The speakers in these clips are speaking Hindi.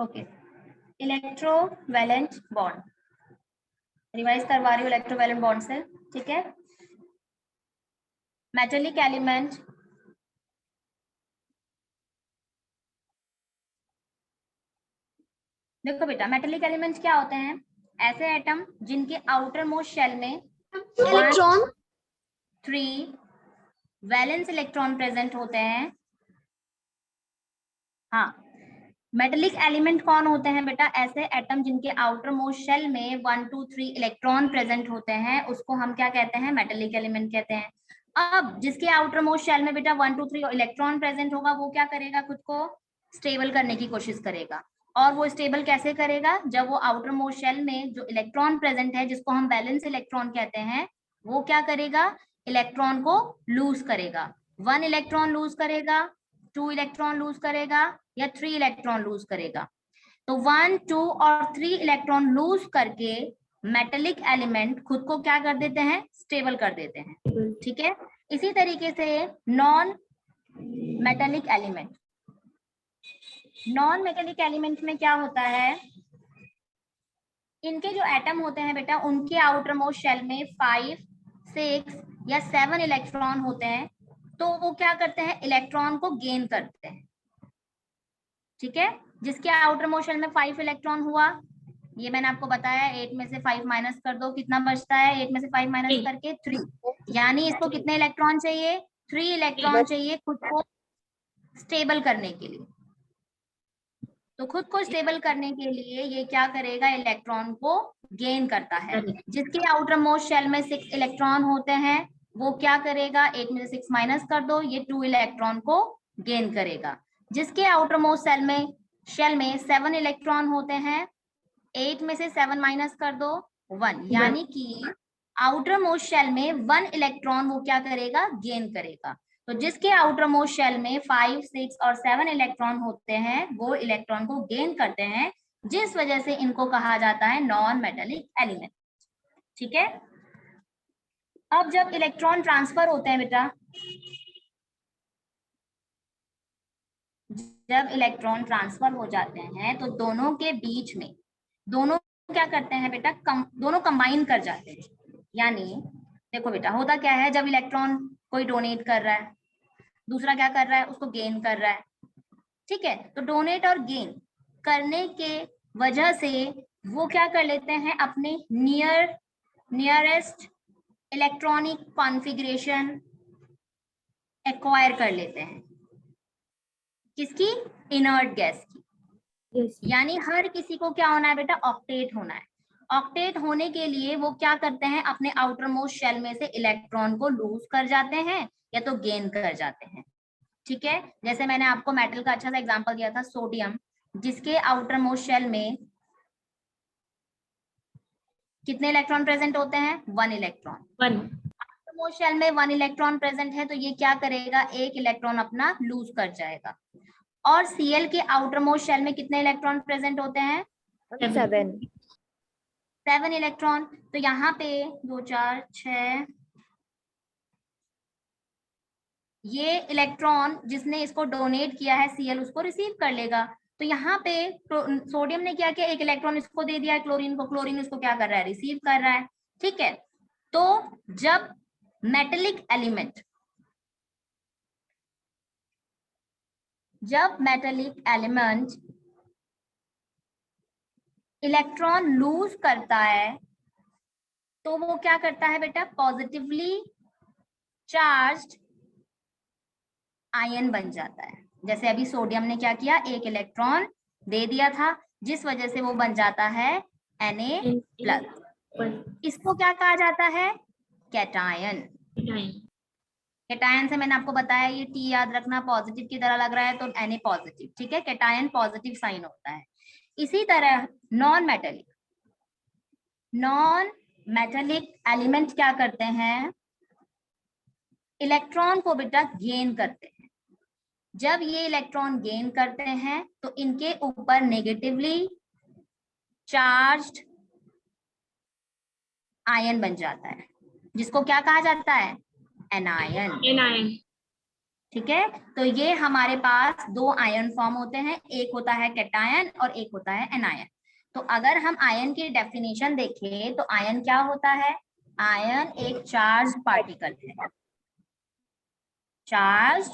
ओके, इलेक्ट्रोवैलेंट बॉन्ड रिवाइज करवा रही हूँ इलेक्ट्रोवैलेंट बॉन्ड से, ठीक है। मेटेलिक एलिमेंट देखो बेटा, मेटेलिक एलिमेंट्स क्या होते हैं? ऐसे एटम जिनके आउटर मोस्ट शेल में इलेक्ट्रॉन 3 वैलेंस इलेक्ट्रॉन प्रेजेंट होते हैं। हाँ, मेटेलिक एलिमेंट कौन होते हैं बेटा? ऐसे एटम जिनके आउटर मोस्ट शेल में 1 2 3 इलेक्ट्रॉन प्रेजेंट होते हैं, उसको हम क्या कहते हैं? मेटेलिक एलिमेंट कहते हैं। अब जिसके आउटर मोस्ट शेल में बेटा 1 2 3 इलेक्ट्रॉन प्रेजेंट होगा, वो क्या करेगा? खुद को स्टेबल करने की कोशिश करेगा। और वो स्टेबल कैसे करेगा? जब वो आउटर मोस्ट शेल में जो इलेक्ट्रॉन प्रेजेंट है, जिसको हम वैलेंस इलेक्ट्रॉन कहते हैं, वो क्या करेगा? इलेक्ट्रॉन को लूज करेगा। 1 इलेक्ट्रॉन लूज करेगा, 2 इलेक्ट्रॉन लूज करेगा या 3 इलेक्ट्रॉन लूज करेगा। तो 1 2 और 3 इलेक्ट्रॉन लूज करके मेटेलिक एलिमेंट खुद को क्या कर देते हैं? स्टेबल कर देते हैं, ठीक है। इसी तरीके से non metallic element, non metallic element में क्या होता है? इनके जो एटम होते हैं बेटा, उनके आउटर मोस्ट शेल में 5 6 या 7 इलेक्ट्रॉन होते हैं। तो वो क्या करते हैं? इलेक्ट्रॉन को गेन करते हैं, ठीक है। जिसके आउटर मोस्ट शेल में 5 इलेक्ट्रॉन हुआ, ये मैंने आपको बताया, 8 में से 5 माइनस कर दो, कितना बचता है? 8 में से 5 माइनस करके 3, यानी इसको कितने इलेक्ट्रॉन चाहिए? 3 इलेक्ट्रॉन चाहिए खुद को स्टेबल करने के लिए। तो खुद को स्टेबल करने के लिए ये क्या करेगा? इलेक्ट्रॉन को गेन करता है। जिसके आउटर मोस्ट शेल में 6 इलेक्ट्रॉन होते हैं, वो क्या करेगा? 8 में से 6 माइनस कर दो, ये 2 इलेक्ट्रॉन को गेन करेगा। जिसके आउटर मोस्ट शेल में 7 इलेक्ट्रॉन होते हैं, 8 में से 7 माइनस कर दो, 1, यानी कि आउटर मोस्ट शेल में 1 इलेक्ट्रॉन वो क्या करेगा? गेन करेगा। तो जिसके आउटर मोस्ट शेल में 5 6 और 7 इलेक्ट्रॉन होते हैं, वो इलेक्ट्रॉन को गेन करते हैं, जिस वजह से इनको कहा जाता है नॉन मेटेलिक एलिमेंट, ठीक है। अब जब इलेक्ट्रॉन ट्रांसफर होते हैं बेटा, जब इलेक्ट्रॉन ट्रांसफर हो जाते हैं तो दोनों के बीच में, दोनों क्या करते हैं बेटा? दोनों कंबाइन कर जाते हैं। यानी देखो बेटा, होता क्या है? जब इलेक्ट्रॉन कोई डोनेट कर रहा है, दूसरा क्या कर रहा है? उसको गेन कर रहा है, ठीक है। तो डोनेट और गेन करने के वजह से वो क्या कर लेते हैं? अपने नियरेस्ट इलेक्ट्रॉनिक कॉन्फ़िगरेशन एक्वायर कर लेते हैं। किसकी? इनर्ट गैस की। यानी हर किसी को क्या होना है बेटा? ऑक्टेट होना है। ऑक्टेट होने के लिए वो क्या करते हैं? अपने आउटर मोस्ट शेल में से इलेक्ट्रॉन को लूज कर जाते हैं या तो गेन कर जाते हैं, ठीक है। जैसे मैंने आपको मेटल का अच्छा सा एग्जांपल दिया था, सोडियम, जिसके आउटर मोस्ट शेल में कितने इलेक्ट्रॉन प्रेजेंट होते हैं? 1 इलेक्ट्रॉन। 1 आउटर मोस्ट शेल में 1 इलेक्ट्रॉन प्रेजेंट है, तो ये क्या करेगा? 1 इलेक्ट्रॉन अपना लूज कर जाएगा। और Cl के आउटर मोस्ट शेल में कितने इलेक्ट्रॉन प्रेजेंट होते हैं? 7 इलेक्ट्रॉन। तो यहाँ पे 2 4 6, ये इलेक्ट्रॉन जिसने इसको डोनेट किया है Cl, उसको रिसीव कर लेगा। तो यहाँ पे सोडियम ने क्या किया? 1 इलेक्ट्रॉन इसको दे दिया है क्लोरीन को, क्लोरीन इसको क्या कर रहा है? रिसीव कर रहा है, ठीक है। तो जब मेटेलिक एलिमेंट इलेक्ट्रॉन लूज करता है, तो वो क्या करता है बेटा? पॉजिटिवली चार्ज्ड आयन बन जाता है। जैसे अभी सोडियम ने क्या किया? 1 इलेक्ट्रॉन दे दिया था, जिस वजह से वो बन जाता है Na+। इसको क्या कहा जाता है? कैटायन। कैटायन से मैंने आपको बताया, ये T याद रखना, पॉजिटिव की तरह लग रहा है तो Na पॉजिटिव, ठीक है। कैटायन पॉजिटिव साइन होता है। इसी तरह नॉन मेटेलिक एलिमेंट क्या करते हैं? इलेक्ट्रॉन को बेटा गेन करते हैं। जब ये इलेक्ट्रॉन गेन करते हैं तो इनके ऊपर नेगेटिवली चार्ज्ड आयन बन जाता है, जिसको क्या कहा जाता है? एनायन। ठीक है, तो ये हमारे पास दो आयन फॉर्म होते हैं, एक होता है कैटायन और एक होता है एनायन। तो अगर हम आयन की डेफिनेशन देखें तो आयन क्या होता है? आयन एक चार्ज पार्टिकल है, चार्ज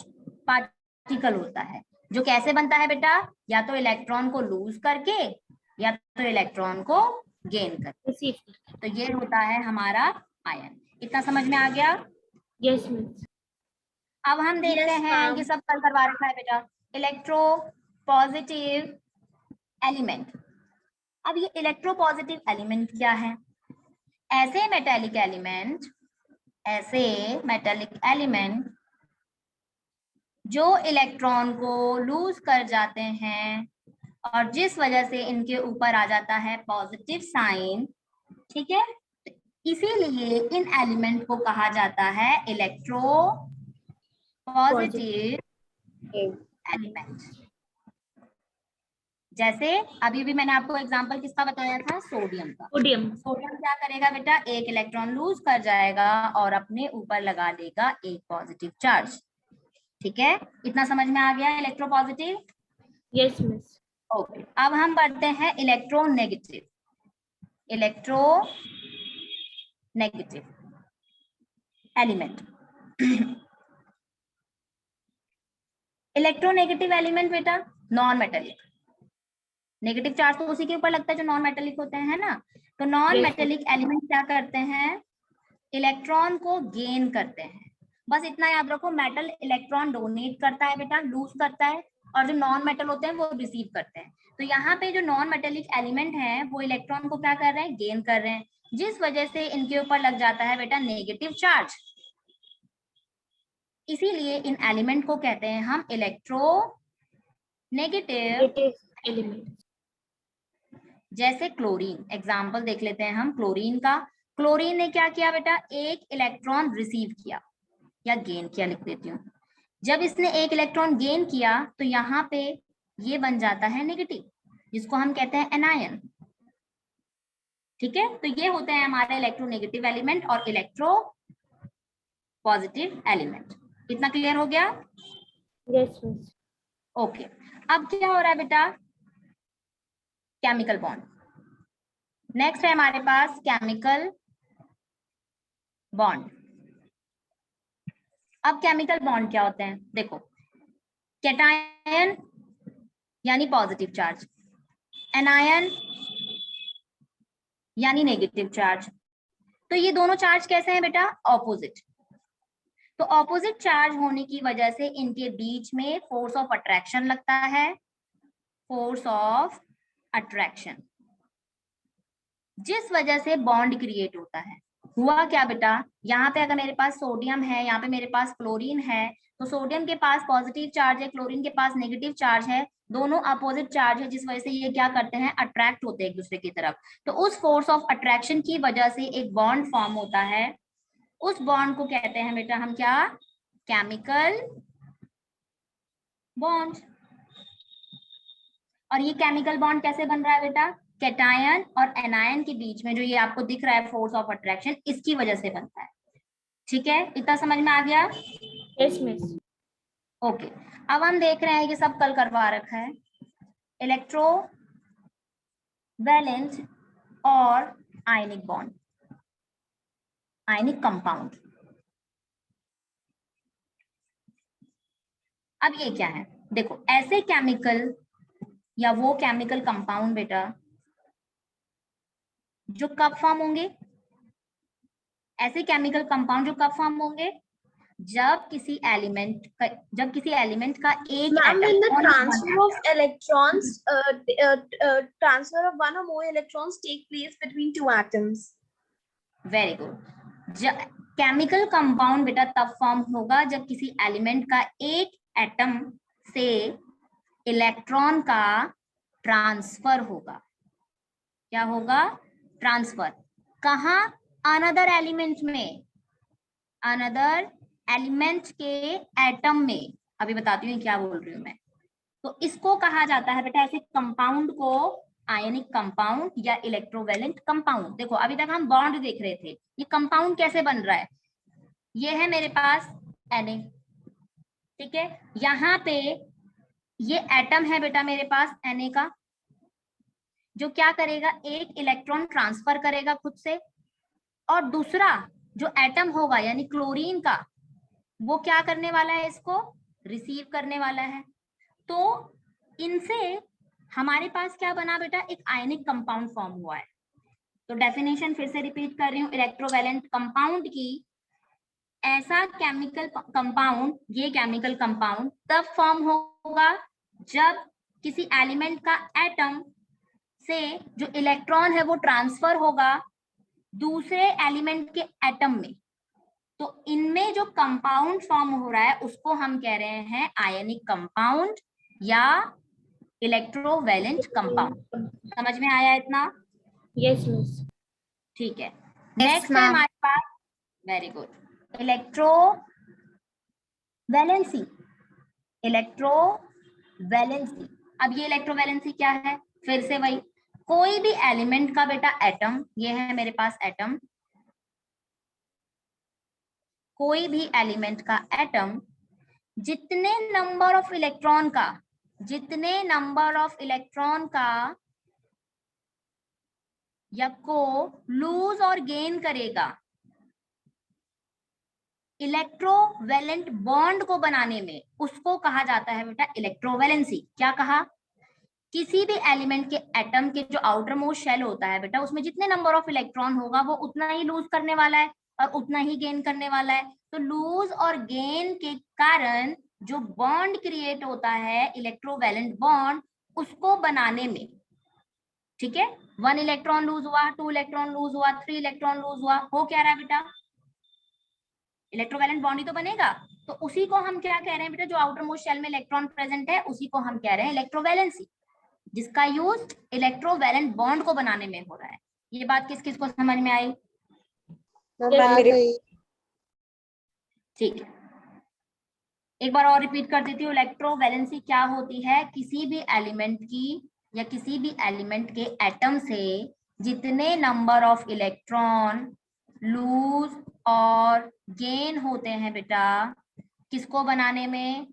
पार्टिकल होता है जो कैसे बनता है बेटा? या तो इलेक्ट्रॉन को लूज करके या तो इलेक्ट्रॉन को गेन करके। तो ये होता है हमारा आयन। इतना समझ में आ गया? Yes miss. अब हम देखते हैं, ये सब कल करवा रखा है बेटा, इलेक्ट्रो पॉजिटिव एलिमेंट। अब ये इलेक्ट्रो पॉजिटिव एलिमेंट क्या है? ऐसे मेटेलिक एलिमेंट जो इलेक्ट्रॉन को लूज कर जाते हैं और जिस वजह से इनके ऊपर आ जाता है पॉजिटिव साइन। ठीक है, इसीलिए इन एलिमेंट को कहा जाता है इलेक्ट्रो पॉजिटिव एलिमेंट। जैसे अभी भी मैंने आपको एग्जांपल किसका बताया था? सोडियम का। सोडियम क्या करेगा बेटा? एक इलेक्ट्रॉन लूज कर जाएगा और अपने ऊपर लगा देगा एक पॉजिटिव चार्ज। ठीक है, इतना समझ में आ गया electro positive? Yes miss. Okay, अब हम बढ़ते हैं इलेक्ट्रोनेगेटिव एलिमेंट। इलेक्ट्रोनेगेटिव एलिमेंट बेटा नॉन मेटेलिक, नेगेटिव चार्ज तो उसी के ऊपर लगता है जो नॉन मेटेलिक होते हैं, है ना? तो नॉन मेटेलिक एलिमेंट क्या करते हैं? इलेक्ट्रॉन को गेन करते हैं। बस इतना याद रखो, मेटल इलेक्ट्रॉन डोनेट करता है बेटा, लूज करता है, और जो नॉन मेटल होते हैं वो रिसीव करते हैं। तो यहाँ पे जो नॉन मेटेलिक एलिमेंट है वो इलेक्ट्रॉन को क्या कर रहे हैं? गेन कर रहे हैं, जिस वजह से इनके ऊपर लग जाता है बेटा नेगेटिव चार्ज। इसीलिए इन एलिमेंट को कहते हैं हम इलेक्ट्रो नेगेटिव एलिमेंट। जैसे क्लोरीन, एग्जाम्पल देख लेते हैं हम क्लोरीन का। क्लोरीन ने क्या किया बेटा? एक इलेक्ट्रॉन रिसीव किया या गेन किया, लिख देती हूँ। जब इसने एक इलेक्ट्रॉन गेन किया तो यहाँ पे ये बन जाता है नेगेटिव, जिसको हम कहते हैं एनायन। ठीक है, तो ये होते हैं हमारे इलेक्ट्रोनेगेटिव एलिमेंट और इलेक्ट्रो पॉजिटिव एलिमेंट। इतना क्लियर हो गया? Yes miss. ओके, अब क्या हो रहा है बेटा? Chemical bond. नेक्स्ट है हमारे पास केमिकल बॉन्ड। अब केमिकल बॉन्ड क्या होते हैं? देखो, कैटायन यानी पॉजिटिव चार्ज, एनायन यानी नेगेटिव चार्ज। तो ये दोनों चार्ज कैसे हैं बेटा? ऑपोजिट। तो ऑपोजिट चार्ज होने की वजह से इनके बीच में फोर्स ऑफ अट्रैक्शन लगता है, फोर्स ऑफ अट्रैक्शन, जिस वजह से बॉन्ड क्रिएट होता है। हुआ क्या बेटा? यहाँ पे अगर मेरे पास सोडियम है, यहाँ पे मेरे पास क्लोरीन है, तो सोडियम के पास पॉजिटिव चार्ज है, क्लोरीन के पास नेगेटिव चार्ज है, दोनों अपोजिट चार्ज है, जिस वजह से ये क्या करते हैं? अट्रैक्ट होते हैं एक दूसरे की तरफ। तो उस फोर्स ऑफ अट्रैक्शन की वजह से एक बॉन्ड फॉर्म होता है, उस बॉन्ड को कहते हैं बेटा हम क्या? Chemical bond. और ये केमिकल बॉन्ड कैसे बन रहा है बेटा? कैटायन और एनायन के बीच में जो ये आपको दिख रहा है फोर्स ऑफ अट्रैक्शन, इसकी वजह से बनता है। ठीक है, इतना समझ में आ गया? Yes miss. ओके, अब हम देख रहे हैं, ये सब कल करवा रखा है, इलेक्ट्रो वैलेंस और आयनिक बॉन्ड, आयनिक कंपाउंड। अब ये क्या है? देखो, ऐसे केमिकल या वो केमिकल कंपाउंड बेटा जो कब फॉर्म होंगे? ऐसे केमिकल कंपाउंड जो कब फॉर्म होंगे? जब किसी एलिमेंट का एक Ma'am, when the atom, transfer of one or more electrons take place between two atoms. Very good. Chemical compound बेटा तब फॉर्म होगा जब किसी एलिमेंट का एक एटम से इलेक्ट्रॉन का ट्रांसफर होगा। क्या होगा? ट्रांसफर। कहाँ? अनदर एलिमेंट में, अनदर एलिमेंट के एटम में। अभी बताती हूँ क्या बोल रही हूँ मैं। तो इसको कहा जाता है बेटा, ऐसे कंपाउंड को आयनिक कंपाउंड या इलेक्ट्रोवैलेंट कंपाउंड। देखो, अभी तक हम बॉन्ड देख रहे थे, ये कंपाउंड कैसे बन रहा है? ये है मेरे पास Na, ठीक है, यहाँ पे ये एटम है बेटा मेरे पास Na का, जो क्या करेगा, एक इलेक्ट्रॉन ट्रांसफर करेगा खुद से, और दूसरा जो एटम होगा यानी क्लोरीन का, वो क्या करने वाला है, इसको रिसीव करने वाला है। तो इनसे हमारे पास क्या बना बेटा, एक आयनिक कंपाउंड फॉर्म हुआ है। तो डेफिनेशन फिर से रिपीट कर रही हूँ इलेक्ट्रोवैलेंट कंपाउंड की। ऐसा केमिकल कंपाउंड, ये केमिकल कंपाउंड तब फॉर्म होगा जब किसी एलिमेंट का एटम से जो इलेक्ट्रॉन है वो ट्रांसफर होगा दूसरे एलिमेंट के एटम में। तो इनमें जो कंपाउंड फॉर्म हो रहा है उसको हम कह रहे हैं आयनिक कंपाउंड या इलेक्ट्रोवैलेंट कंपाउंड। समझ में आया इतना? Yes miss. ठीक है, नेक्स्ट है हमारे पास, वेरी गुड, इलेक्ट्रोवैलेंसी। इलेक्ट्रोवैलेंसी, अब ये इलेक्ट्रोवैलेंसी क्या है, फिर से वही, कोई भी एलिमेंट का बेटा एटम, ये है मेरे पास एटम, कोई भी एलिमेंट का एटम जितने नंबर ऑफ इलेक्ट्रॉन का, जितने नंबर ऑफ इलेक्ट्रॉन का या को लूज और गेन करेगा इलेक्ट्रोवैलेंट बॉन्ड को बनाने में, उसको कहा जाता है बेटा इलेक्ट्रोवैलेंसी। क्या कहा, किसी भी एलिमेंट के एटम के जो आउटर मोस्ट शेल होता है बेटा, उसमें जितने नंबर ऑफ इलेक्ट्रॉन होगा वो उतना ही लूज करने वाला है और उतना ही गेन करने वाला है। तो लूज और गेन के कारण जो बॉन्ड क्रिएट होता है इलेक्ट्रोवैलेंट बॉन्ड, उसको बनाने में, ठीक है, 1 इलेक्ट्रॉन लूज हुआ, 2 इलेक्ट्रॉन लूज हुआ, 3 इलेक्ट्रॉन लूज हुआ, हो क्या रहा है बेटा, इलेक्ट्रोवैलेंट बॉन्ड ही तो बनेगा। तो उसी को हम क्या कह रहे हैं बेटा, जो आउटर मोस्ट शेल में इलेक्ट्रॉन प्रेजेंट है उसी को हम कह रहे हैं इलेक्ट्रोवैलेंसी, जिसका यूज इलेक्ट्रोवैलेंट बॉन्ड को बनाने में हो रहा है। ये बात किस किस को समझ में आई? ठीक है, एक बार और रिपीट कर देती हूँ, इलेक्ट्रोवैलेंसी क्या होती है, किसी भी एलिमेंट की या किसी भी एलिमेंट के एटम से जितने नंबर ऑफ इलेक्ट्रॉन लूज और गेन होते हैं बेटा, किसको बनाने में,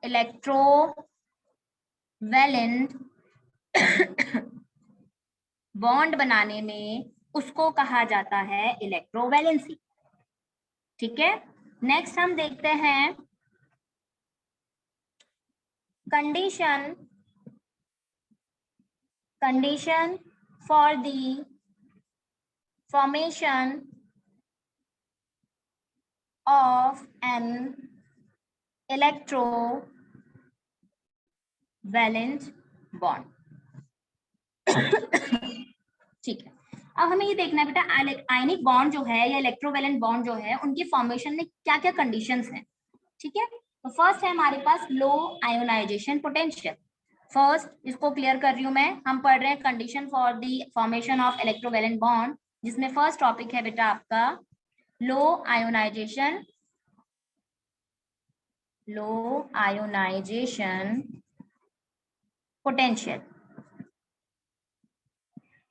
इलेक्ट्रोवैलेंट बॉन्ड बनाने में, उसको कहा जाता है इलेक्ट्रोवैलेंसी। ठीक है, नेक्स्ट हम देखते हैं condition for the formation of an electrovalent bond. ठीक है, अब हमें ये देखना है बेटा, आयनिक बॉन्ड जो है या इलेक्ट्रोवैलेंट बॉन्ड जो है, उनकी फॉर्मेशन में क्या क्या कंडीशंस हैं। ठीक है, तो फर्स्ट है हमारे पास लो आयोनाइजेशन पोटेंशियल। फर्स्ट इसको क्लियर कर रही हूं मैं, हम पढ़ रहे हैं condition for the formation of electrovalent bond, जिसमें फर्स्ट टॉपिक है बेटा आपका लो आयोनाइजेशन पोटेंशियल।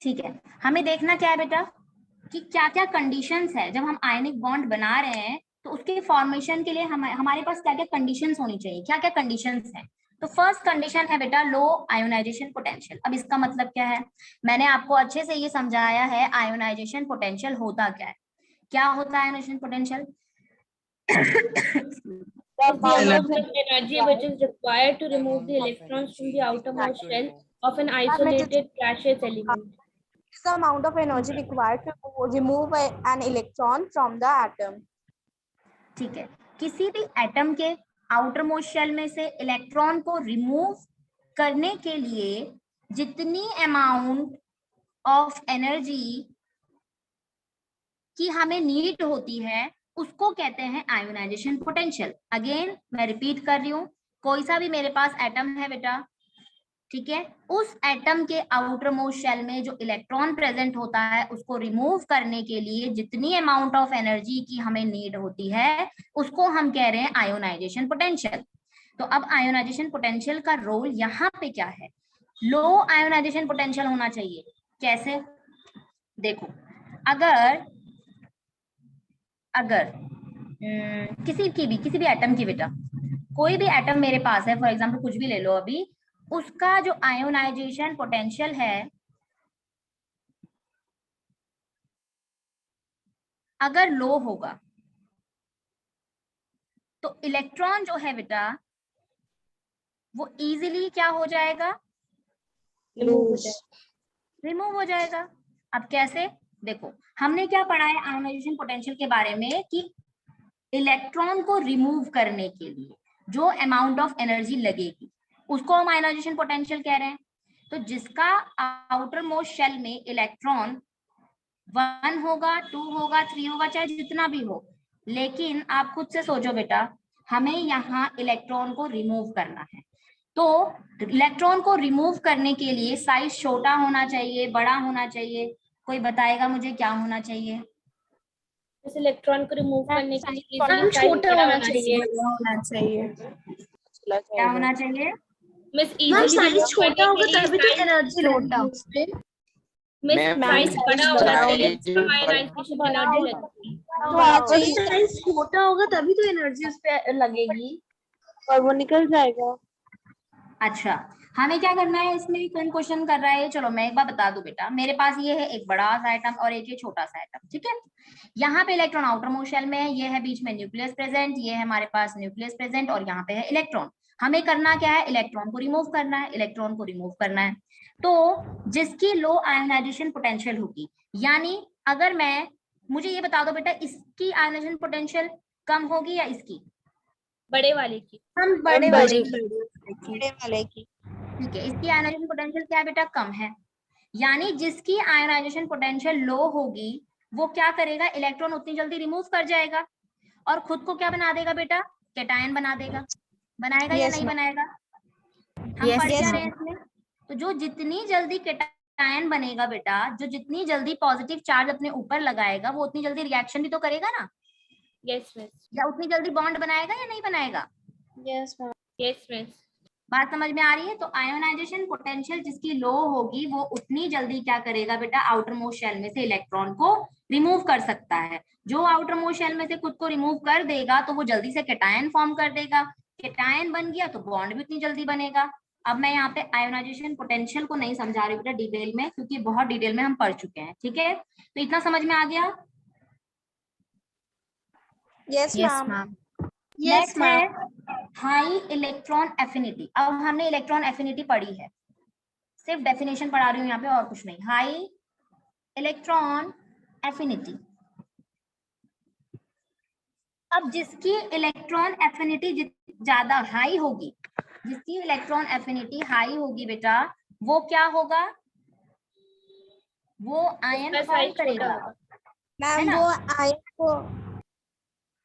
ठीक है, हमें देखना क्या है बेटा कि क्या क्या कंडीशंस है, जब हम आयनिक बॉन्ड बना रहे हैं तो उसके फॉर्मेशन के लिए हमारे पास क्या क्या कंडीशंस होनी चाहिए, क्या क्या कंडीशंस हैं। तो फर्स्ट कंडीशन है बेटा लो आयोनाइजेशन पोटेंशियल। अब इसका मतलब क्या है, मैंने आपको अच्छे से ये समझाया है आयोनाइजेशन पोटेंशियल होता क्या है। क्या होता है ionization potential? The amount of energy which is required to remove the electrons from the outermost shell of an isolated gaseous element. It's the amount of energy required to remove an electron from the atom. ठीक है, किसी भी एटम के आउटर मोस्ट शेल में से इलेक्ट्रॉन को रिमूव करने के लिए जितनी अमाउंट ऑफ एनर्जी की हमें नीड होती है उसको कहते हैं आयोनाइजेशन पोटेंशियल। अगेन मैं रिपीट कर रही हूँ, कोई सा भी मेरे पास एटम है बेटा, ठीक है, उस एटम के आउटर मोस्ट शेल में जो इलेक्ट्रॉन प्रेजेंट होता है उसको रिमूव करने के लिए जितनी अमाउंट ऑफ एनर्जी की हमें नीड होती है उसको हम कह रहे हैं आयोनाइजेशन पोटेंशियल। तो अब आयोनाइजेशन पोटेंशियल का रोल यहाँ पे क्या है, लो आयोनाइजेशन पोटेंशियल होना चाहिए। कैसे, देखो, अगर किसी भी एटम की बेटा कोई भी एटम मेरे पास है, फॉर एग्जाम्पल कुछ भी ले लो अभी, उसका जो आयोनाइजेशन पोटेंशियल है अगर लो होगा तो इलेक्ट्रॉन जो है बेटा वो इजीली क्या हो जाएगा, रिमूव हो जाएगा। अब कैसे, देखो हमने क्या पढ़ा है आयोनाइजेशन पोटेंशियल के बारे में कि इलेक्ट्रॉन को रिमूव करने के लिए जो अमाउंट ऑफ एनर्जी लगेगी उसको हम आयोनाइजेशन पोटेंशियल कह रहे हैं। तो जिसका आउटर मोस्ट शेल में इलेक्ट्रॉन 1 होगा, 2 होगा, 3 होगा, चाहे जितना भी हो, लेकिन आप खुद से सोचो बेटा, हमें यहाँ इलेक्ट्रॉन को रिमूव करना है। तो इलेक्ट्रॉन को रिमूव करने के लिए साइज छोटा होना चाहिए, बड़ा होना चाहिए? कोई बताएगा मुझे क्या होना चाहिए? इस इलेक्ट्रॉन को रिमूव करने के लिए साइज छोटा होना चाहिए। क्या होना चाहिए? मिस मैम इजीली साइज छोटा होगा तभी तो एनर्जी छोटा। मिस साइज बड़ा होना चाहिए, कम आयोनाइजेशन एनर्जी लगती है। साइज छोटा होगा तभी तो एनर्जी उस पे लगेगी और वो निकल जाएगा। अच्छा, हमें क्या करना है इसमें, कौन क्वेश्चन कर रहा है? चलो मैं एक बार बता दूं बेटा, मेरे पास ये है एक बड़ा सा एटम और एक ये छोटा सा एटम, ठीक है। यहाँ पे इलेक्ट्रॉन आउटर मोस्ट शेल में है, ये है बीच में न्यूक्लियस प्रेजेंट, ये है हमारे पास न्यूक्लियस प्रेजेंट और यहाँ पे है इलेक्ट्रॉन। हमें करना क्या है, इलेक्ट्रॉन को रिमूव करना है, इलेक्ट्रॉन को रिमूव करना है। तो जिसकी लो आयोनाइजेशन पोटेंशियल होगी, यानी अगर मैं, मुझे ये बता दो बेटा, इसकी आयोनाइजेशन पोटेंशियल कम होगी या इसकी? बड़े वाले की। हम बड़े वाले की। ठीक है, इसकी आयोनाइजेशन पोटेंशियल क्या है बेटा, कम है। यानी जिसकी आयोनाइजेशन पोटेंशियल लो होगी वो क्या करेगा, इलेक्ट्रॉन उतनी जल्दी रिमूव कर जाएगा और खुद को क्या बना देगा बेटा, कैटायन बना देगा। बनाएगा या नहीं बनाएगा? हम पढ़ क्या रहे हैं इसमें? तो जो जितनी जल्दी कैटायन बनेगा बेटा, जो जितनी जल्दी पॉजिटिव चार्ज अपने ऊपर लगाएगा वो उतनी जल्दी रिएक्शन भी तो करेगा ना। Yes miss. या उतनी जल्दी बॉन्ड बनाएगा या नहीं बनाएगा? Yes ma'am. Yes miss. बात समझ में आ रही है? तो आयोनाइजेशन पोटेंशियल जिसकी लो होगी वो उतनी जल्दी क्या करेगा बेटा, आउटर मोस्ट शेल में से इलेक्ट्रॉन को रिमूव कर सकता है। जो आउटर मोस्ट शेल में से खुद को रिमूव कर देगा तो वो जल्दी से कैटायन फॉर्म कर देगा। कैटायन बन गया तो बॉन्ड भी उतनी जल्दी बनेगा। अब मैं यहाँ पे आयोनाइजेशन पोटेंशियल को नहीं समझा रही बेटा डिटेल में, क्योंकि बहुत डिटेल में हम पढ़ चुके हैं, ठीक है। तो इतना समझ में आ गया? Yes ma'am. नेक्स्ट है हाई इलेक्ट्रॉन एफिनिटी। अब हमने इलेक्ट्रॉन एफिनिटी पढ़ी है, सिर्फ डेफिनेशन पढ़ा रही हूँ यहाँ पे और कुछ नहीं। हाई इलेक्ट्रॉन एफिनिटी, अब जिसकी इलेक्ट्रॉन एफिनिटी ज्यादा हाई होगी, जिसकी इलेक्ट्रॉन एफिनिटी हाई होगी बेटा, वो क्या होगा, वो आयन फॉर्म करेगा। मैम वो आयन को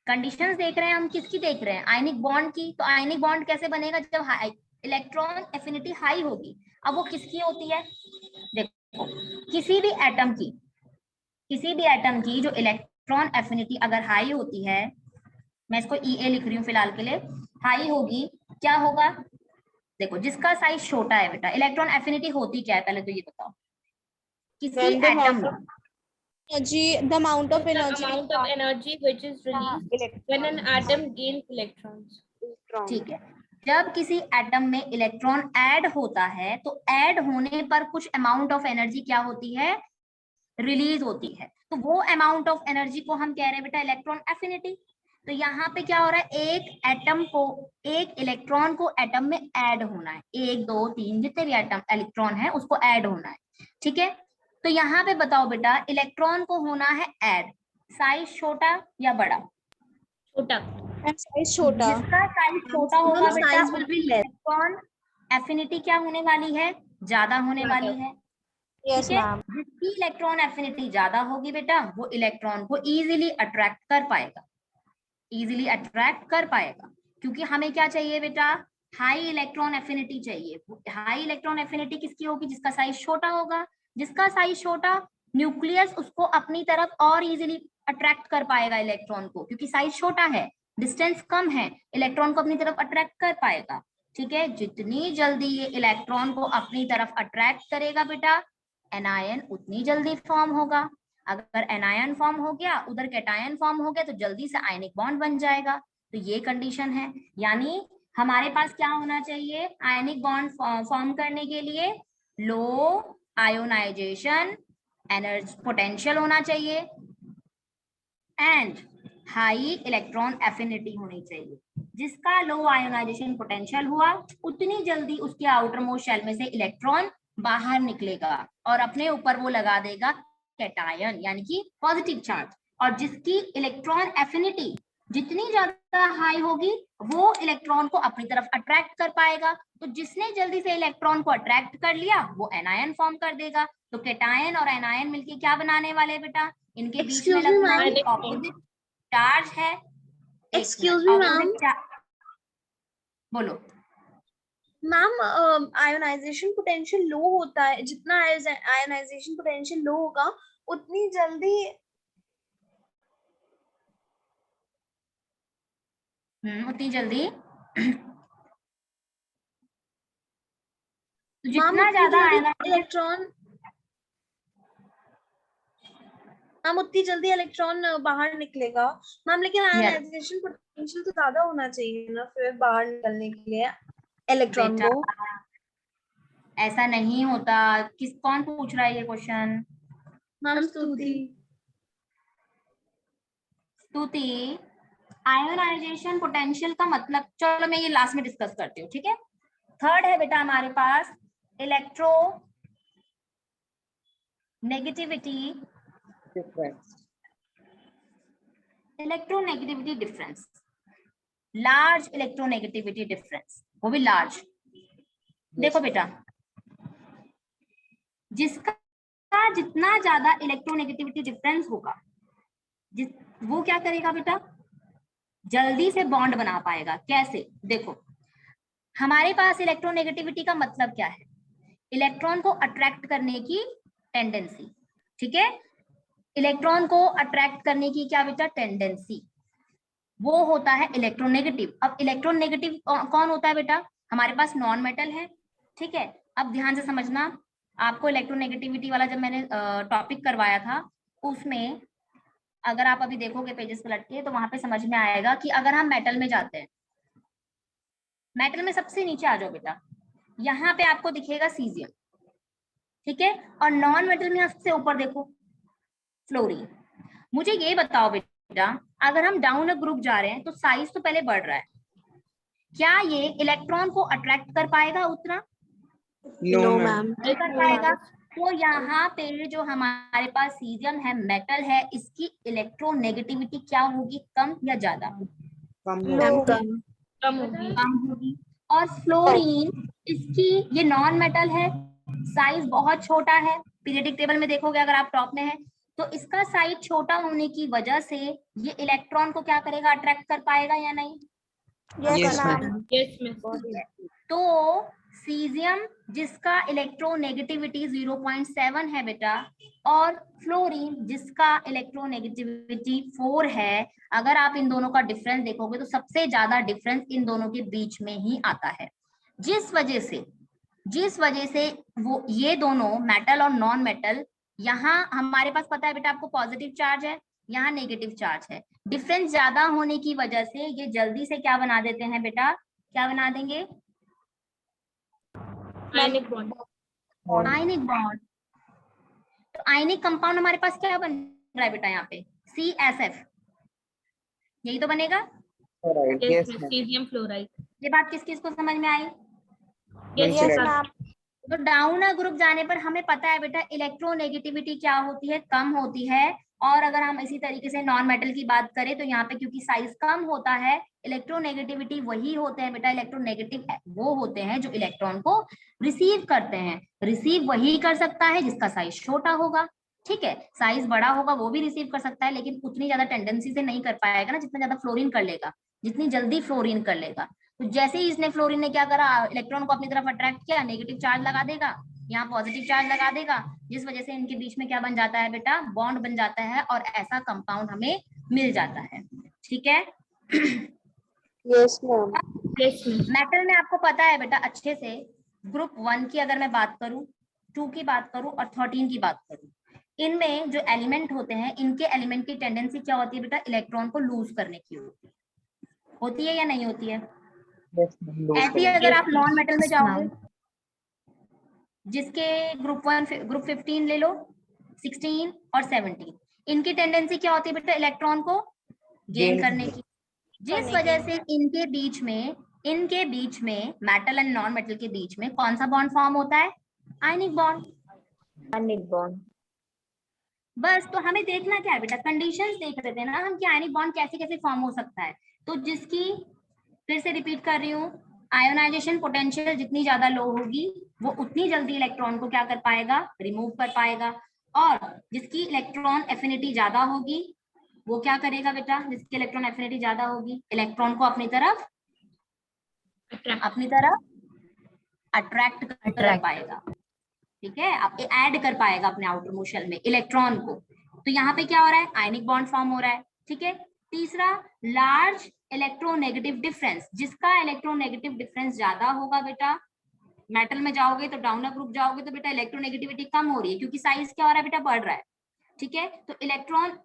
कंडीशंस देख रहे हैं हम, किसकी देख रहे हैं, आयनिक बॉन्ड की। तो आयनिक बॉन्ड कैसे बनेगा, जब इलेक्ट्रॉन एफिनिटी हाई होगी। अब वो किसकी होती है, देखो किसी भी एटम की जो इलेक्ट्रॉन एफिनिटी अगर हाई होती है, मैं इसको EA लिख रही हूँ फिलहाल के लिए, हाई होगी, क्या होगा, देखो जिसका साइज छोटा है बेटा, इलेक्ट्रॉन एफिनिटी होती क्या है पहले तो ये बताओ, किसी एटम में the amount of energy which is released when an atom gains electrons. ठीक है, जब किसी एटम में इलेक्ट्रॉन ऐड होता है तो ऐड होने पर कुछ अमाउंट ऑफ एनर्जी क्या होती है, रिलीज होती है। तो वो अमाउंट ऑफ एनर्जी को हम कह रहे हैं बेटा इलेक्ट्रॉन एफिनिटी। तो यहाँ पे क्या हो रहा है, एक एटम को, एक इलेक्ट्रॉन को एटम में ऐड होना है, 1 2 3 जितने भी एटम इलेक्ट्रॉन है उसको ऐड होना है, ठीक है। तो यहाँ पे बताओ बेटा, इलेक्ट्रॉन को होना है ऐड, साइज छोटा या बड़ा? छोटा। साइज छोटा। जिसका साइज छोटा होगा बेटा, इलेक्ट्रॉन एफिनिटी क्या होने वाली है, ज्यादा होने वाली है, ठीक है। जिसकी इलेक्ट्रॉन एफिनिटी ज्यादा होगी बेटा, वो इलेक्ट्रॉन को इजीली अट्रैक्ट कर पाएगा, इजीली अट्रैक्ट कर पाएगा। क्योंकि हमें क्या चाहिए बेटा, हाई इलेक्ट्रॉन एफिनिटी चाहिए। हाई इलेक्ट्रॉन एफिनिटी किसकी होगी, जिसका साइज छोटा होगा। जिसका साइज छोटा, न्यूक्लियस उसको अपनी तरफ और इजीली अट्रैक्ट कर पाएगा इलेक्ट्रॉन को, क्योंकि साइज छोटा है, डिस्टेंस कम है, इलेक्ट्रॉन को अपनी तरफ अट्रैक्ट कर पाएगा, ठीक है। जितनी जल्दी ये इलेक्ट्रॉन को अपनी तरफ अट्रैक्ट करेगा बेटा, एनायन उतनी जल्दी फॉर्म होगा। अगर एनायन फॉर्म हो गया, उधर कैटायन फॉर्म हो गया, तो जल्दी से आयनिक बॉन्ड बन जाएगा। तो ये कंडीशन है, यानी हमारे पास क्या होना चाहिए आयनिक बॉन्ड फॉर्म करने के लिए? लो आयोनाइजेशन एनर्जी पोटेंशियल होना चाहिए एंड हाई इलेक्ट्रॉन एफिनिटी होनी चाहिए। जिसका लो आयोनाइजेशन पोटेंशियल हुआ उतनी जल्दी उसके आउटर मोस्ट शेल में से इलेक्ट्रॉन बाहर निकलेगा और अपने ऊपर वो लगा देगा कैटायन यानी कि पॉजिटिव चार्ज। और जिसकी इलेक्ट्रॉन एफिनिटी जितनी ज्यादा हाई होगी वो इलेक्ट्रॉन को अपनी तरफ अट्रैक्ट कर पाएगा। तो जिसने जल्दी से इलेक्ट्रॉन को अट्रैक्ट कर लिया वो एनायन फॉर्म कर देगा। तो कैटायन और एनायन मिलके क्या बनाने वाले बेटा? इनके बीच में लगना ऑपोजिट चार्ज है। एक्सक्यूज मी मैम, बोलो मैम आयोनाइजेशन पोटेंशियल लो होता है, जितना आयोनाइजेशन पोटेंशियल लो होगा उतनी जल्दी उतनी जल्दी जितना ज्यादा इलेक्ट्रॉन मैम उतनी जल्दी इलेक्ट्रॉन बाहर निकलेगा मैम, लेकिन आयोनाइजेशन पोटेंशियल तो ज्यादा होना चाहिए ना फिर बाहर निकलने के लिए इलेक्ट्रॉन को। ऐसा नहीं होता। कौन पूछ रहा है ये क्वेश्चन? मैम स्तुति। स्तुति, आयोनाइजेशन पोटेंशियल का मतलब, चलो मैं ये लास्ट में डिस्कस करती हूँ, ठीक है। थर्ड है बेटा हमारे पास electronegativity difference, large electronegativity difference, वो भी लार्ज। देखो बेटा, जिसका जितना ज्यादा इलेक्ट्रोनेगेटिविटी डिफरेंस होगा वो क्या करेगा बेटा? जल्दी से बॉन्ड बना पाएगा। कैसे? देखो, हमारे पास इलेक्ट्रोनेगेटिविटी का मतलब क्या है? इलेक्ट्रॉन को अट्रैक्ट करने की टेंडेंसी, ठीक है। इलेक्ट्रॉन को अट्रैक्ट करने की क्या बेटा? टेंडेंसी, वो होता है इलेक्ट्रोनेगेटिव। अब इलेक्ट्रोनेगेटिव कौन होता है बेटा? हमारे पास नॉन मेटल है, ठीक है। अब ध्यान से समझना, आपको इलेक्ट्रोनेगेटिविटी वाला जब मैंने टॉपिक करवाया था उसमें अगर आप अभी देखोगे पेजेस पलट के तो वहां पे समझ में आएगा कि अगर हम मेटल में जाते हैं, मेटल में सबसे नीचे आ जाओ बेटा, यहाँ पे आपको दिखेगा सीजियम, ठीक है। और नॉन मेटल में सबसे ऊपर देखो फ्लोरीन। मुझे ये बताओ बेटा, अगर हम डाउन अ ग्रुप जा रहे हैं तो साइज तो पहले बढ़ रहा है, क्या ये इलेक्ट्रॉन को अट्रैक्ट कर पाएगा उतना? नो मैम, नहीं कर पाएगा। तो यहाँ पे जो हमारे पास सीजियम है, मेटल है, इसकी इलेक्ट्रोनेगेटिविटी क्या होगी? कम या ज्यादा? कम होगी। और फ्लोरीन, इसकी, ये नॉन मेटल है, साइज बहुत छोटा है। पीरियडिक टेबल में देखोगे अगर आप टॉप में है तो इसका साइज छोटा होने की वजह से ये इलेक्ट्रॉन को क्या करेगा? अट्रैक्ट कर पाएगा या नहीं? Yes ma'am. तो सीजियम जिसका इलेक्ट्रोनेगेटिविटी 0.7 है बेटा, और फ्लोरीन जिसका इलेक्ट्रोनेगेटिविटी 4 है, अगर आप इन दोनों का डिफरेंस देखोगे तो सबसे ज्यादा डिफरेंस इन दोनों के बीच में ही आता है। जिस वजह से वो ये दोनों मेटल और नॉन मेटल, यहाँ हमारे पास पता है बेटा आपको पॉजिटिव चार्ज है, यहाँ नेगेटिव चार्ज है। डिफरेंस ज्यादा होने की वजह से ये जल्दी से क्या बना देते हैं बेटा? क्या बना देंगे? Ionic bond. Ionic bond. तो आयनिक कंपाउंड हमारे पास क्या बन रहा है बेटा? यहाँ पे CSF, यही तो बनेगा। Caesium fluoride. ये बात किस किस को समझ में आई? Yes ma'am. तो डाउन ग्रुप जाने पर हमें पता है बेटा इलेक्ट्रोनेगेटिविटी क्या होती है? कम होती है। और अगर हम इसी तरीके से नॉन मेटल की बात करें तो यहाँ पे क्योंकि साइज कम होता है, इलेक्ट्रोनेगेटिविटी वही होते हैं बेटा, इलेक्ट्रोनेगेटिव वो होते हैं जो इलेक्ट्रॉन को रिसीव करते हैं। रिसीव वही कर सकता है जिसका साइज छोटा होगा, ठीक है। साइज बड़ा होगा वो भी रिसीव कर सकता है लेकिन उतनी ज्यादा टेंडेंसी से नहीं कर पाएगा ना जितना ज्यादा फ्लोरीन कर लेगा, जितनी जल्दी फ्लोरीन कर लेगा। तो जैसे ही इसने फ्लोरीन ने क्या करा, इलेक्ट्रॉन को अपनी तरफ अट्रैक्ट किया, नेगेटिव चार्ज लगा देगा, यहाँ पॉजिटिव चार्ज लगा देगा, जिस वजह से इनके बीच में क्या बन जाता है बेटा? बॉन्ड बन जाता है और ऐसा कंपाउंड हमें मिल जाता है, ठीक है। Yes ma'am. मेटल में आपको पता है बेटा अच्छे से, ग्रुप 1 की अगर मैं बात करूं, 2 की बात करूं और 13 की बात करूं, इनमें जो एलिमेंट होते हैं इनके एलिमेंट की टेंडेंसी क्या होती है बेटा? इलेक्ट्रॉन को लूज करने की होती है या नहीं होती है? ऐसे ही अगर आप नॉन मेटल में जाओगे, जिसके ग्रुप 15 ले लो, 16 और 17, इनकी टेंडेंसी क्या होती है बेटा? इलेक्ट्रॉन को गेन करने की। जिस वजह से इनके बीच में मेटल एंड नॉन मेटल के बीच में कौन सा बॉन्ड फॉर्म होता है? Ionic bond. बस तो हमें देखना क्या है बेटा? कंडीशंस देख रहे थे ना हम कि आयनिक बॉन्ड कैसे कैसे फॉर्म हो सकता है। तो जिसकी, फिर से रिपीट कर रही हूँ, आयोनाइजेशन पोटेंशियल जितनी ज्यादा लो होगी वो उतनी जल्दी इलेक्ट्रॉन को क्या कर पाएगा? रिमूव कर पाएगा। और जिसकी इलेक्ट्रॉन एफिनिटी ज्यादा होगी वो क्या करेगा बेटा? जिसकी इलेक्ट्रॉन एफिनिटी ज्यादा होगी, इलेक्ट्रॉन को अपनी तरफ अट्रैक्ट कर पाएगा। ठीक है, आप ऐड कर पाएगा अपने आउटर मोस्ट शेल में इलेक्ट्रॉन को। तो यहाँ पे क्या हो रहा है? आयनिक बॉन्ड फॉर्म हो रहा है। ठीक है। तीसरा, लार्ज इलेक्ट्रोनेगेटिव डिफरेंस। जिसका इलेक्ट्रोनेगेटिव डिफरेंस ज्यादा होगा बेटा, मेटल में जाओगे तो डाउनर ग्रुप जाओगे तो बेटा इलेक्ट्रोनेगेटिविटी कम हो रही है, क्योंकि साइज क्या हो रहा है बेटा? बढ़ रहा है। ठीक है, तो इलेक्ट्रॉन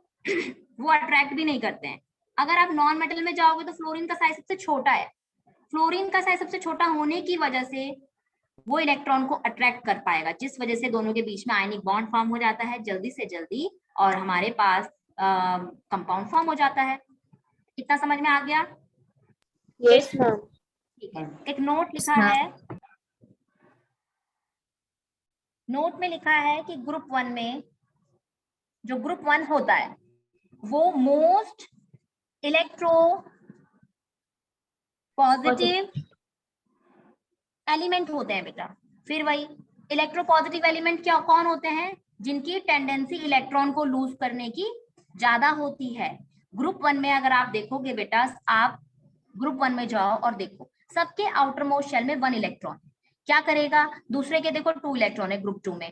वो अट्रैक्ट भी नहीं करते हैं। अगर आप नॉन मेटल में जाओगे तो फ्लोरीन का साइज सबसे छोटा है। फ्लोरीन का साइज सबसे छोटा होने की वजह से वो इलेक्ट्रॉन को अट्रैक्ट कर पाएगा, जिस वजह से दोनों के बीच में आयनिक बॉन्ड फॉर्म हो जाता है जल्दी से जल्दी, और हमारे पास कंपाउंड फॉर्म हो जाता है। इतना समझ में आ गया? Yes ma'am. ठीक है, एक नोट लिखा है, नोट में लिखा है कि ग्रुप 1 में, जो ग्रुप 1 होता है वो मोस्ट इलेक्ट्रो पॉजिटिव एलिमेंट होते हैं बेटा। फिर वही इलेक्ट्रोपॉजिटिव एलिमेंट क्या कौन होते हैं? जिनकी टेंडेंसी इलेक्ट्रॉन को लूज करने की ज्यादा होती है। ग्रुप 1 में अगर आप देखोगे बेटा, आप ग्रुप 1 में जाओ और देखो, सबके आउटर मोस्ट शेल में 1 इलेक्ट्रॉन क्या करेगा? दूसरे के देखो 2 इलेक्ट्रॉन है ग्रुप 2 में।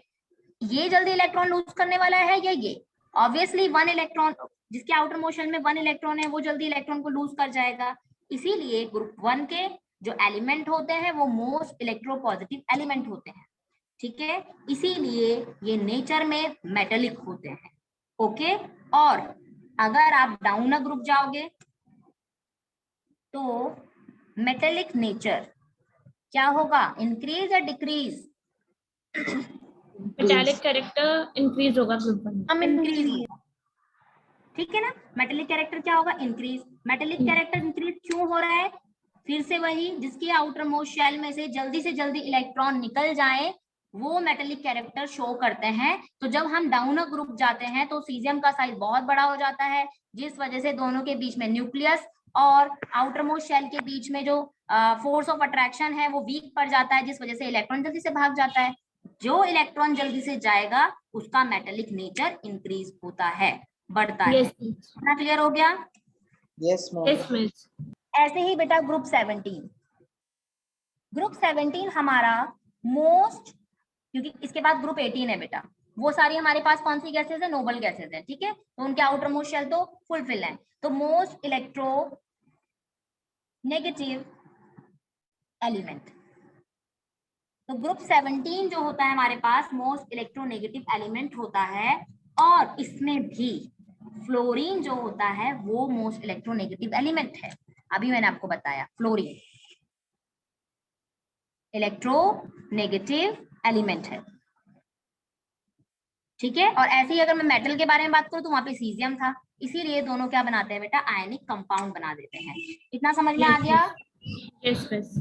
ये जल्दी इलेक्ट्रॉन लूज करने वाला है या ये? ऑब्वियसली 1 इलेक्ट्रॉन, जिसके आउटर मोस्ट शेल में 1 इलेक्ट्रॉन है वो जल्दी इलेक्ट्रॉन को लूज कर जाएगा। इसीलिए ग्रुप 1 के जो एलिमेंट होते हैं वो मोस्ट इलेक्ट्रोपॉजिटिव एलिमेंट होते हैं। ठीक है, इसीलिए ये नेचर में मेटेलिक होते हैं। ओके, और अगर आप डाउन ग्रुप जाओगे तो मेटेलिक नेचर क्या होगा? इंक्रीज या डिक्रीज? मेटालिक कैरेक्टर इंक्रीज होगा ग्रुप 1। इंक्रीज। ठीक है ना, मेटेलिक कैरेक्टर क्या होगा? इंक्रीज। मेटेलिक कैरेक्टर इंक्रीज क्यों हो रहा है? फिर से वही, जिसके आउटर मोस्ट शेल में से जल्दी इलेक्ट्रॉन निकल जाए वो मेटेलिक कैरेक्टर शो करते हैं। तो जब हम डाउनर ग्रुप जाते हैं तो सीजियम का साइज बहुत बड़ा हो जाता है, जिस वजह से दोनों के बीच में न्यूक्लियस और आउटर मोस्ट शेल के बीच में जो फोर्स ऑफ अट्रैक्शन है वो वीक पड़ जाता है, जिस वजह से इलेक्ट्रॉन जल्दी से भाग जाता है। जो इलेक्ट्रॉन जल्दी से जाएगा उसका मेटेलिक नेचर इंक्रीज होता है, बढ़ता है। इतना क्लियर हो गया? Yes ma'am. ऐसे ही बेटा ग्रुप 17 हमारा मोस्ट, क्योंकि इसके बाद ग्रुप 18 है बेटा, वो सारी हमारे पास कौन सी गैसेज है? नोबल गैसेज है। ठीक है, तो उनके आउटर मोस्ट शेल तो फुलफिल है। तो मोस्ट इलेक्ट्रो नेगेटिव एलिमेंट, तो ग्रुप 17 जो होता है हमारे पास मोस्ट इलेक्ट्रोनेगेटिव एलिमेंट होता है, और इसमें भी फ्लोरीन जो होता है वो मोस्ट इलेक्ट्रोनेगेटिव एलिमेंट है। अभी मैंने आपको बताया फ्लोरीन इलेक्ट्रोनेगेटिव एलिमेंट है। ठीक है, और ऐसे ही अगर मैं मेटल के बारे में बात करूं तो वहां पे सीजियम था, इसीलिए दोनों क्या बनाते हैं बेटा? आयनिक कंपाउंड बना देते हैं। इतना समझ में आ गया? यस।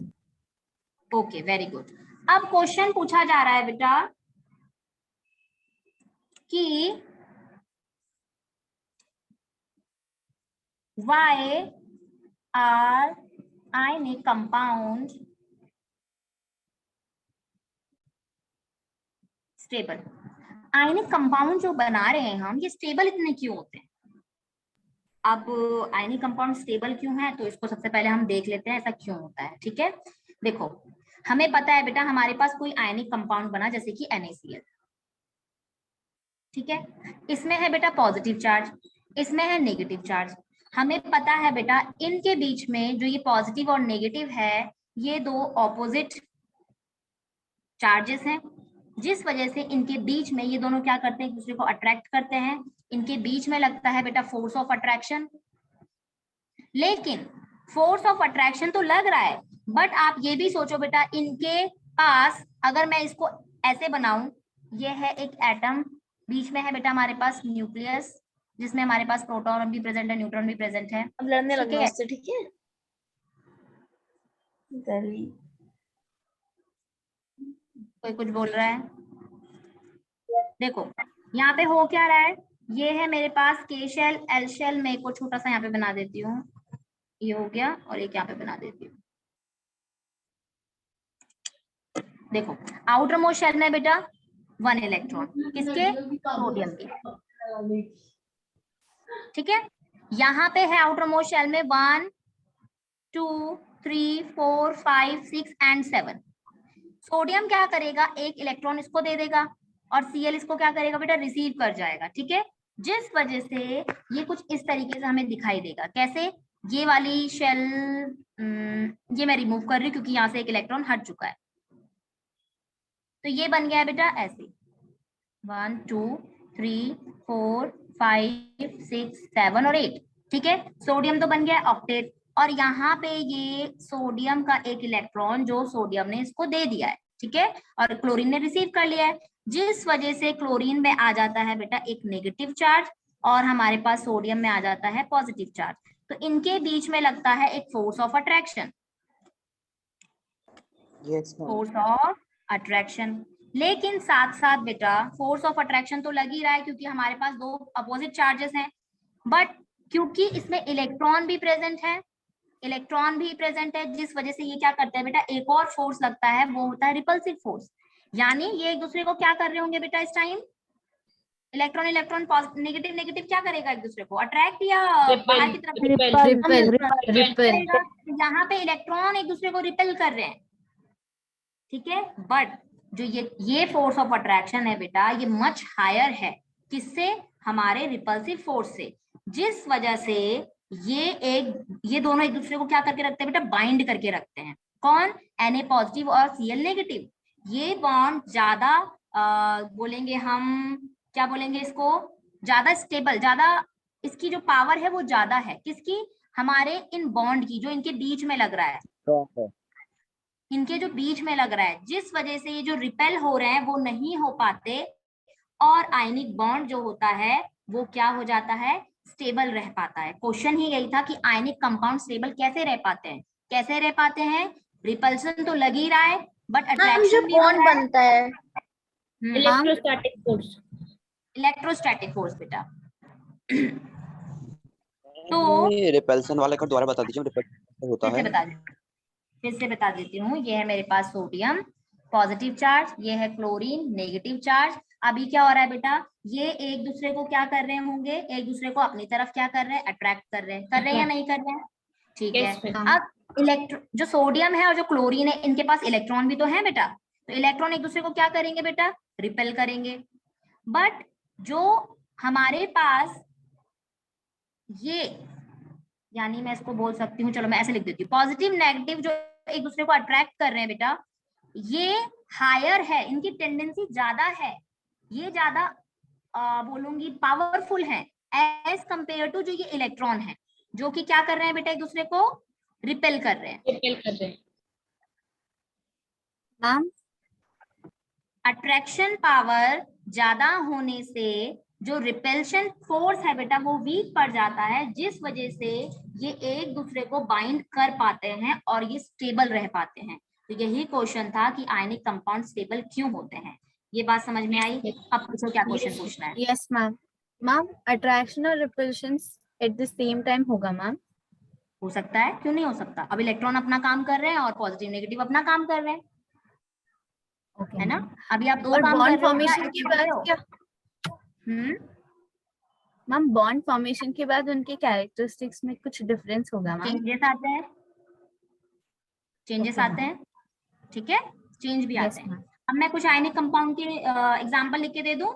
Okay, very good. अब क्वेश्चन पूछा जा रहा है बेटा कि why are ionic compound stable? Ionic compound जो बना रहे हैं हम, ये स्टेबल इतने क्यों होते हैं? अब आयनिक कंपाउंड स्टेबल क्यों है तो इसको सबसे पहले हम देख लेते हैं ऐसा क्यों होता है। ठीक है, देखो हमें पता है बेटा, हमारे पास कोई आयनिक कंपाउंड बना जैसे कि NaCl। ठीक है, इसमें है बेटा पॉजिटिव चार्ज, इसमें है नेगेटिव चार्ज। हमें पता है बेटा इनके बीच में जो ये पॉजिटिव और नेगेटिव है ये दो ऑपोजिट चार्जेस हैं, जिस वजह से इनके बीच में ये दोनों क्या करते हैं? एक दूसरे को अट्रैक्ट करते हैं। इनके बीच में लगता है बेटा फोर्स ऑफ अट्रैक्शन। लेकिन फोर्स ऑफ अट्रैक्शन तो लग रहा है, बट आप ये भी सोचो बेटा, इनके पास अगर मैं इसको ऐसे बनाऊं, ये है एक एटम, बीच में है बेटा हमारे पास न्यूक्लियस, जिसमें हमारे पास प्रोटॉन भी प्रेजेंट है, न्यूट्रॉन भी प्रेजेंट है। अब लड़ने ठीक लगना है, उससे, ठीक है? गली कोई कुछ बोल रहा है? देखो यहाँ पे हो क्या रहा है, ये है मेरे पास के शेल एल शेल, मैं को छोटा सा यहाँ पे बना देती हूँ, ये हो गया, और एक यहाँ पे बना देती हूँ। देखो आउटर मोस्ट शेल में बेटा 1 इलेक्ट्रॉन, किसके? सोडियम के। ठीक है, यहाँ पे है आउटर मोस्ट शेल में 1 2 3 4 5 6 एंड 7। सोडियम क्या करेगा, एक इलेक्ट्रॉन इसको दे देगा और Cl इसको क्या करेगा बेटा, रिसीव कर जाएगा। ठीक है, जिस वजह से ये कुछ इस तरीके से हमें दिखाई देगा। कैसे? ये वाली शेल ये मैं रिमूव कर रही हूँ क्योंकि यहाँ से एक इलेक्ट्रॉन हट चुका है, तो ये बन गया है बेटा ऐसे 1 2 3 4 5 6 7 और 8। ठीक है, सोडियम तो बन गया ऑक्टेट, और यहाँ पे ये सोडियम का एक इलेक्ट्रॉन जो सोडियम ने इसको दे दिया है। ठीक है, और क्लोरीन ने रिसीव कर लिया है, जिस वजह से क्लोरीन में आ जाता है बेटा एक नेगेटिव चार्ज और हमारे पास सोडियम में आ जाता है पॉजिटिव चार्ज। तो इनके बीच में लगता है एक force of attraction, force of attraction. लेकिन साथ साथ बेटा फोर्स ऑफ अट्रैक्शन तो लग ही रहा है क्योंकि हमारे पास दो अपोजिट चार्जेस हैं, बट क्योंकि इसमें इलेक्ट्रॉन भी प्रेजेंट है, इलेक्ट्रॉन भी प्रेजेंट है, जिस वजह से ये क्या करता है बेटा, एक और फोर्स लगता है, वो होता है रिपल्सिव फोर्स। यानी ये एक दूसरे को क्या कर रहे होंगे बेटा, इस time electron electron negative negative क्या करेगा, एक दूसरे को अट्रैक्ट या बाहर की तरफ रिपेल। यहाँ पे इलेक्ट्रॉन एक दूसरे को रिपेल कर रहे हैं। ठीक है, बट जो ये फोर्स ऑफ अट्रैक्शन है बेटा, ये मच हायर है, किससे? हमारे रिपल्सिव फोर्स से, जिस वजह से ये दोनों एक दूसरे को क्या करके रखते हैं बेटा, बाइंड करके रखते हैं। कौन? Na पॉजिटिव और Cl नेगेटिव। ये बॉन्ड ज्यादा बोलेंगे हम, क्या बोलेंगे इसको, ज्यादा स्टेबल, ज्यादा इसकी जो पावर है वो ज्यादा है, किसकी? हमारे इन बॉन्ड की, जो इनके बीच में लग रहा है, इनके जो बीच में लग रहा है, जिस वजह से ये जो रिपेल हो रहे हैं वो नहीं हो पाते, और आयनिक बॉन्ड जो होता है वो क्या हो जाता है, स्टेबल रह पाता है। क्वेश्चन ही यही था कि आयनिक कंपाउंड स्टेबल कैसे रह पाते हैं, कैसे रह पाते हैं? रिपल्सन तो लग ही रहा है, बट अट्रैक्शन भी बॉन्ड बनता है, इलेक्ट्रोस्टैटिक फोर्स, इलेक्ट्रोस्टैटिक फोर्स बेटा। तो रिपल्सन वाला का दोबारा बता दीजिए, रिपल्सन होता है। फिर से बता देती हूँ। ये है मेरे पास सोडियम पॉजिटिव चार्ज, ये है क्लोरीन नेगेटिव चार्ज। अभी क्या हो रहा है बेटा, ये एक दूसरे को क्या कर रहे होंगे, एक दूसरे को अपनी तरफ क्या कर रहे हैं, अट्रैक्ट कर रहे हैं या नहीं कर रहे हैं? ठीक है, अब जो सोडियम है और जो क्लोरीन है, इनके पास इलेक्ट्रॉन भी तो है बेटा, तो इलेक्ट्रॉन एक दूसरे को क्या करेंगे बेटा, रिपेल करेंगे। बट जो हमारे पास ये, यानी मैं इसको बोल सकती हूँ, चलो मैं ऐसे लिख देती हूँ, पॉजिटिव नेगेटिव जो एक दूसरे को अट्रैक्ट कर रहे हैं बेटा, ये हायर है, इनकी टेंडेंसी ज्यादा है, ये ज्यादा बोलूंगी पावरफुल है एज कंपेयर टू जो ये इलेक्ट्रॉन है, जो कि क्या कर रहे हैं बेटा, एक दूसरे को रिपेल कर रहे हैं। मैम अट्रैक्शन पावर ज्यादा होने से जो रिपेल्शन फोर्स है बेटा वो वीक पड़ जाता है, जिस वजह से ये एक दूसरे को बाइंड कर पाते हैं और ये स्टेबल रह पाते हैं। तो यही क्वेश्चन था कि आयनिक कंपाउंड स्टेबल क्यों होते हैं। ये बात समझ में आई? अब पूछो क्या क्वेश्चन पूछना है। Yes ma'am. मैम अट्रैक्शन और repulsion at the same time होगा मैम? हो सकता है, क्यों नहीं हो सकता। अब इलेक्ट्रॉन अपना काम कर रहे हैं और पॉजिटिव नेगेटिव अपना काम कर रहे हैं, है ना। अभी आप दो काम कर रहे फॉर्मेशन के बाद क्या? मैम बॉन्ड फॉर्मेशन के बाद उनके कैरेक्टरिस्टिक्स में कुछ डिफरेंस होगा मैम? चेंजेस आते हैं, चेंजेस आते हैं, ठीक है, चेंज भी आते हैं। अब मैं कुछ आयनिक कंपाउंड के एग्जांपल लिख के दे दूं।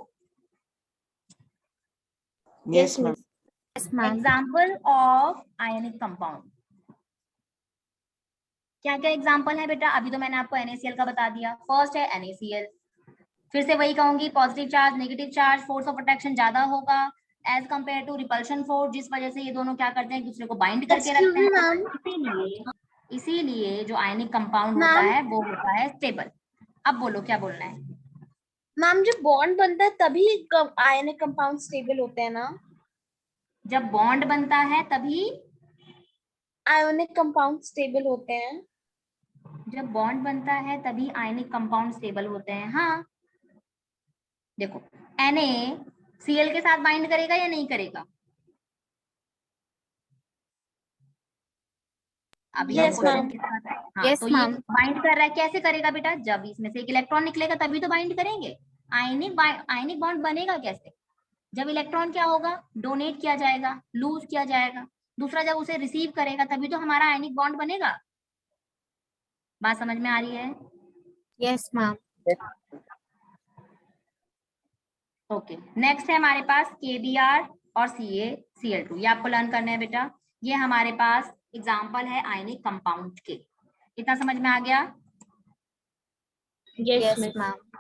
Yes ma'am. Example of ionic compound, क्या क्या एग्जांपल है बेटा? अभी तो मैंने आपको NaCl का बता दिया। फर्स्ट है NaCl, फिर से वही कहूंगी, positive charge negative charge, force of attraction ज्यादा होगा as compare to repulsion force, जिस वजह से ये दोनों क्या करते हैं, एक दूसरे को बाइंड करके रखते हैं। इसीलिए जो आयनिक कंपाउंड होता मैम? है वो होता है स्टेबल। अब बोलो क्या बोलना है। मैम जब बॉन्ड बनता है तभी आयनिक कंपाउंड स्टेबल होते हैं ना? जब बॉन्ड बनता है तभी आयोनिक कंपाउंड स्टेबल होते हैं। जब बॉन्ड बनता है तभी आयनिक कंपाउंड स्टेबल होते हैं। हाँ देखो, NaCl के साथ बाइंड करेगा या नहीं करेगा? अभी Yes, ऑक्सीजन ma'am. के साथ है। हाँ, Yes, तो ये ma'am. बाइंड कर रहा है, कैसे करेगा बेटा? जब इसमें से एक इलेक्ट्रॉन निकलेगा तभी तो बाइंड करेंगे। आयनिक बॉन्ड बनेगा कैसे? जब इलेक्ट्रॉन क्या होगा, डोनेट किया जाएगा, लूज किया जाएगा। दूसरा जब उसे रिसीव करेगा तभी तो हमारा आयनिक बॉन्ड बनेगा। बात समझ में आ रही है? Yes, ma'am. ओके, नेक्स्ट है हमारे पास KBr और CaCl2। ये आपको लर्न करना है बेटा। ये हमारे पास एग्जाम्पल है आयनिक कंपाउंड के। इतना समझ में आ गया? Yes, Yes, miss. ma'am.